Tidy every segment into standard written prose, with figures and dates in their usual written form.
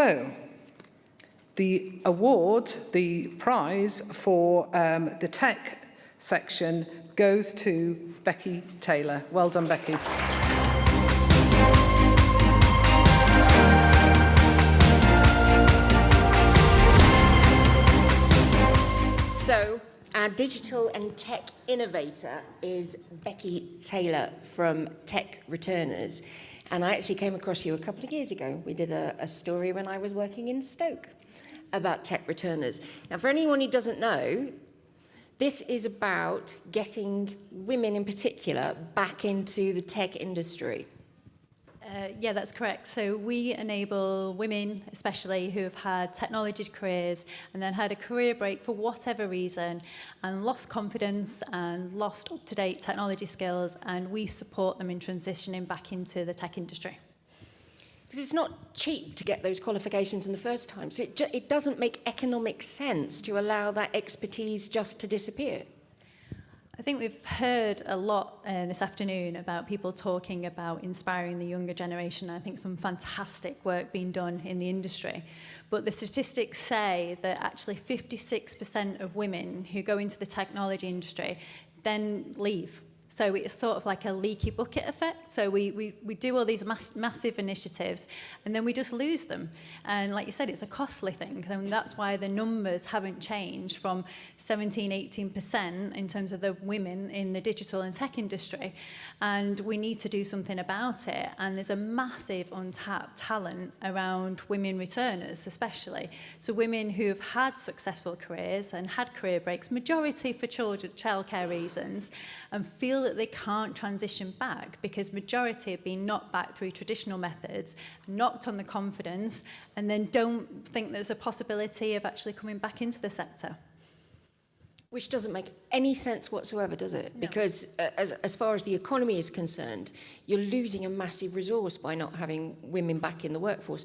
So, the award, the prize for the tech section goes to Beckie Taylor. Well done, Beckie. So, our digital and tech innovator is Beckie Taylor from Tech Returners. And I actually came across you a couple of years ago. We did a story when I was working in Stoke about Tech Returners. Now, for anyone who doesn't know, this is about getting women in particular back into the tech industry. Yeah, that's correct. So we enable women, especially who have had technology careers and then had a career break for whatever reason and lost confidence and lost up-to-date technology skills, and we support them in transitioning back into the tech industry. Because it's not cheap to get those qualifications in the first time, so it doesn't make economic sense to allow that expertise just to disappear. I think we've heard a lot this afternoon about people talking about inspiring the younger generation. I think some fantastic work being done in the industry. But the statistics say that actually 56% of women who go into the technology industry then leave. So it's sort of like a leaky bucket effect. So we do all these massive initiatives and then we just lose them. And like you said, it's a costly thing. And that's why the numbers haven't changed from 17, 18% in terms of the women in the digital and tech industry. And we need to do something about it. And there's a massive untapped talent around women returners, especially. So women who have had successful careers and had career breaks, majority for childcare reasons, and feel that they can't transition back because majority have been knocked back through traditional methods, knocked on the confidence, and then don't think there's a possibility of actually coming back into the sector. Which doesn't make any sense whatsoever, does it? No. Because as far as the economy is concerned, you're losing a massive resource by not having women back in the workforce.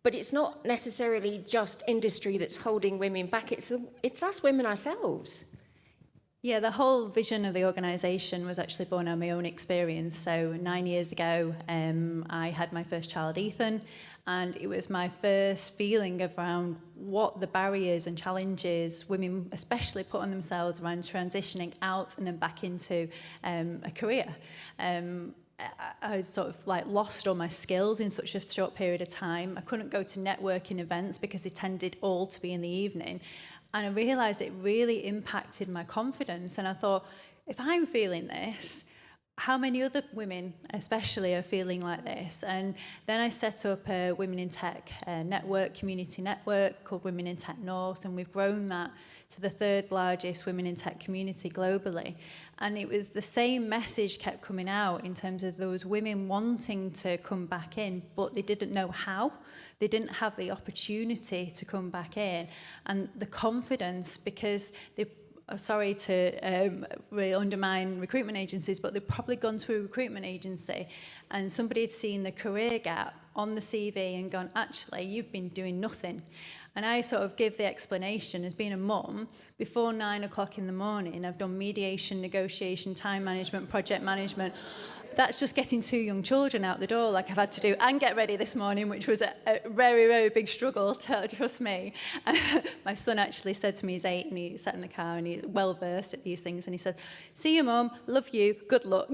But it's not necessarily just industry that's holding women back, it's us women ourselves. Yeah, the whole vision of the organisation was actually born out of my own experience. So 9 years ago, I had my first child, Ethan, and it was my first feeling around what the barriers and challenges women especially put on themselves around transitioning out and then back into a career. I sort of like lost all my skills in such a short period of time. I couldn't go to networking events because they tended all to be in the evening. And I realised it really impacted my confidence. And I thought, if I'm feeling this, how many other women especially are feeling like this? And then I set up a Women in Tech network, community network called Women in Tech North, and we've grown that to the third largest Women in Tech community globally. And it was the same message kept coming out in terms of those women wanting to come back in, but they didn't know how. They didn't have the opportunity to come back in, and the confidence, because they, sorry to really undermine recruitment agencies, but they've probably gone to a recruitment agency and somebody had seen the career gap on the CV and gone, actually, you've been doing nothing. And I sort of give the explanation as being a mum, before 9 o'clock in the morning, I've done mediation, negotiation, time management, project management. That's just getting 2 young children out the door like I've had to do and get ready this morning, which was a very, very big struggle, trust me. My son actually said to me, he's 8 and he sat in the car and he's well versed at these things, and he said, see you mum, love you, good luck.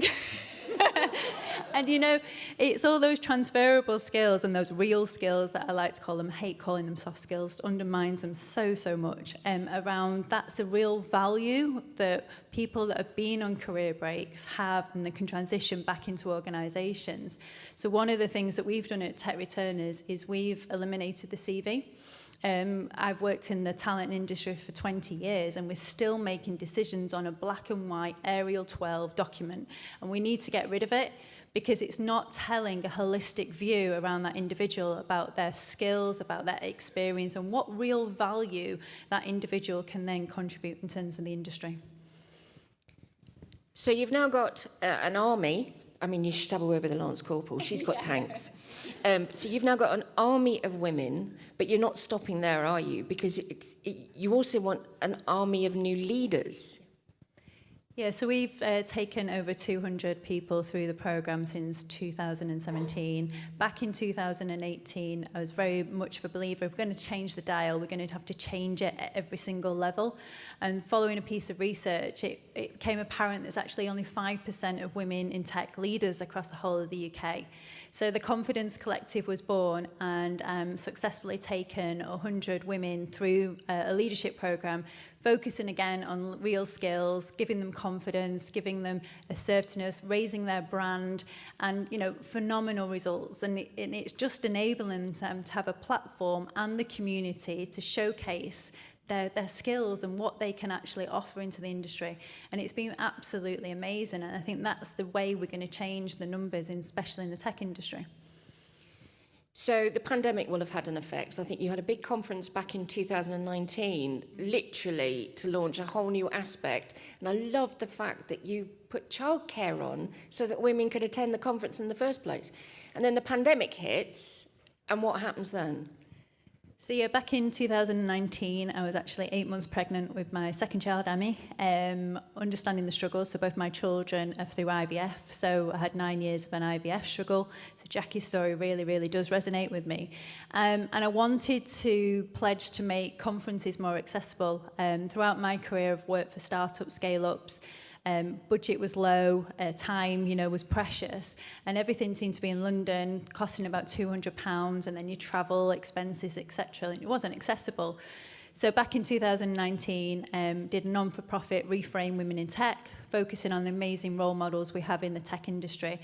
And you know, it's all those transferable skills and those real skills that I like to call them, hate calling them soft skills, undermines them so much. Around that's the real value that people that have been on career breaks have, and they can transition back into organisations. So one of the things that we've done at Tech Returners is we've eliminated the CV. I've worked in the talent industry for 20 years and we're still making decisions on a black and white Arial 12 document, and we need to get rid of it because it's not telling a holistic view around that individual about their skills, about their experience, and what real value that individual can then contribute in terms of the industry. So you've now got an army. I mean, you should have a word with the Lance Corporal. She's got tanks. So you've now got an army of women, but you're not stopping there, are you? Because you also want an army of new leaders. Yeah, so we've taken over 200 people through the programme since 2017. Back in 2018, I was very much of a believer, if we're going to change the dial, we're going to have to change it at every single level. And following a piece of research, it became apparent there's actually only 5% of women in tech leaders across the whole of the UK. So the Confidence Collective was born and successfully taken 100 women through a leadership programme, focusing again on real skills, giving them confidence, giving them assertiveness, raising their brand, and phenomenal results. And it's just enabling them to have a platform and the community to showcase their skills and what they can actually offer into the industry. And it's been absolutely amazing. And I think that's the way we're going to change the numbers, especially in the tech industry. So the pandemic will have had an effect. I think you had a big conference back in 2019, literally to launch a whole new aspect. And I love the fact that you put childcare on so that women could attend the conference in the first place. And then the pandemic hits, and what happens then? So yeah, back in 2019, I was actually 8 months pregnant with my second child, Amy, understanding the struggles. So both my children are through IVF. So I had 9 years of an IVF struggle. So Jackie's story really, really does resonate with me. And I wanted to pledge to make conferences more accessible. Throughout my career, I've worked for startup scale-ups. Budget was low, time, was precious, and everything seemed to be in London, costing about £200, and then your travel expenses, etc. And it wasn't accessible. So back in 2019, did a non-for-profit Reframe Women in Tech, focusing on the amazing role models we have in the tech industry.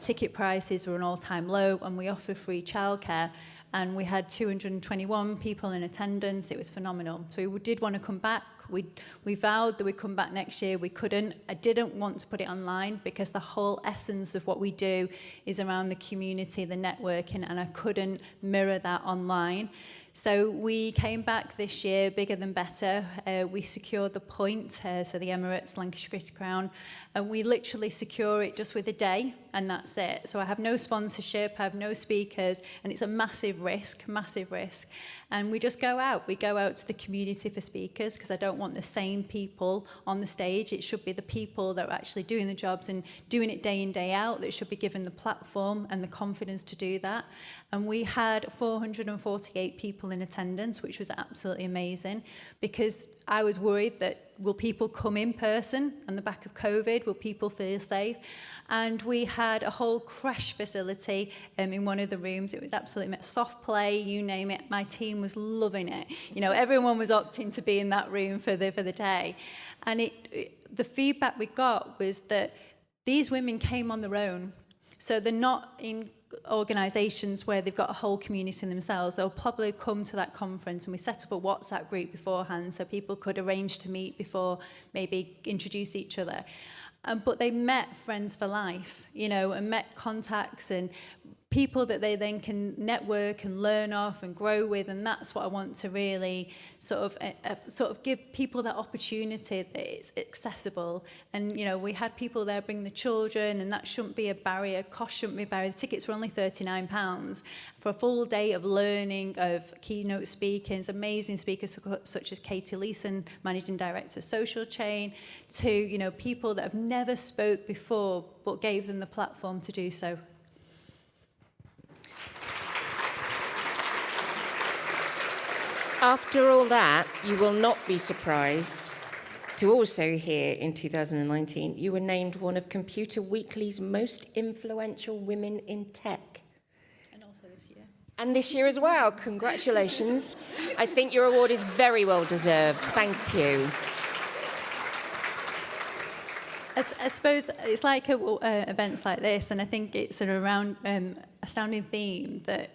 Ticket prices were an all-time low, and we offer free childcare. And we had 221 people in attendance. It was phenomenal. So we did want to come back. We vowed that we'd come back next year. We couldn't. I didn't want to put it online because the whole essence of what we do is around the community, the networking, and I couldn't mirror that online. So we came back this year, bigger than better. We secured the point, so the Emirates, Lancashire Cricketer Crown, and we literally secure it just with a day, and that's it. So I have no sponsorship, I have no speakers, and it's a massive risk. And we just go out. We go out to the community for speakers because I don't want the same people on the stage. It should be the people that are actually doing the jobs and doing it day in, day out that should be given the platform and the confidence to do that. And we had 448 people in attendance, which was absolutely amazing because I was worried that will people come in person on the back of COVID? Will people feel safe? And we had a whole crash facility in one of the rooms. It was absolutely soft play, you name it. My team was loving it. Everyone was opting to be in that room for the day. And the feedback we got was that these women came on their own. So they're not in organisations where they've got a whole community in themselves. They'll probably come to that conference, and we set up a WhatsApp group beforehand so people could arrange to meet before, maybe introduce each other. But they met friends for life, and met contacts and people that they then can network and learn off and grow with, and that's what I want to really sort of give people that opportunity that it's accessible. And we had people there bring the children, and that shouldn't be a barrier. Cost shouldn't be a barrier. The tickets were only £39 for a full day of learning, of keynote speakers, amazing speakers such as Katie Leeson, Managing Director of Social Chain, to people that have never spoke before but gave them the platform to do so. After all that, you will not be surprised to also hear in 2019 you were named one of Computer Weekly's most influential women in tech. And also this year. And this year as well. Congratulations. I think your award is very well deserved. Thank you. I suppose it's like events like this, and I think it's an around astounding theme that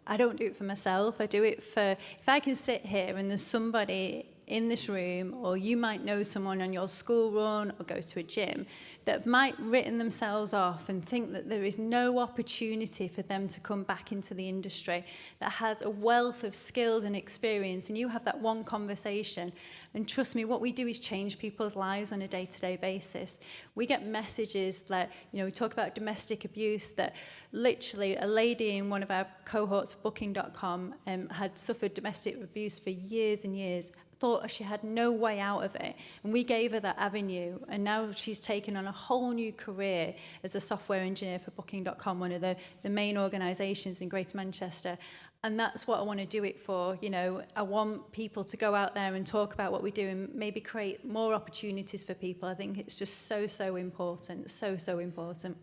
I don't do it for myself. I do it for, if I can sit here and there's somebody in this room, or you might know someone on your school run or go to a gym that might written themselves off and think that there is no opportunity for them to come back into the industry, that has a wealth of skills and experience, and you have that one conversation. And trust me, what we do is change people's lives on a day-to-day basis. We get messages that, we talk about domestic abuse, that literally a lady in one of our cohorts, Booking.com, had suffered domestic abuse for years and years, thought she had no way out of it. And we gave her that avenue. And now she's taken on a whole new career as a software engineer for Booking.com, one of the main organisations in Greater Manchester. And that's what I want to do it for. You know, I want people to go out there and talk about what we do and maybe create more opportunities for people. I think it's just so important, so important.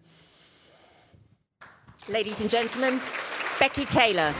Ladies and gentlemen, Beckie Taylor.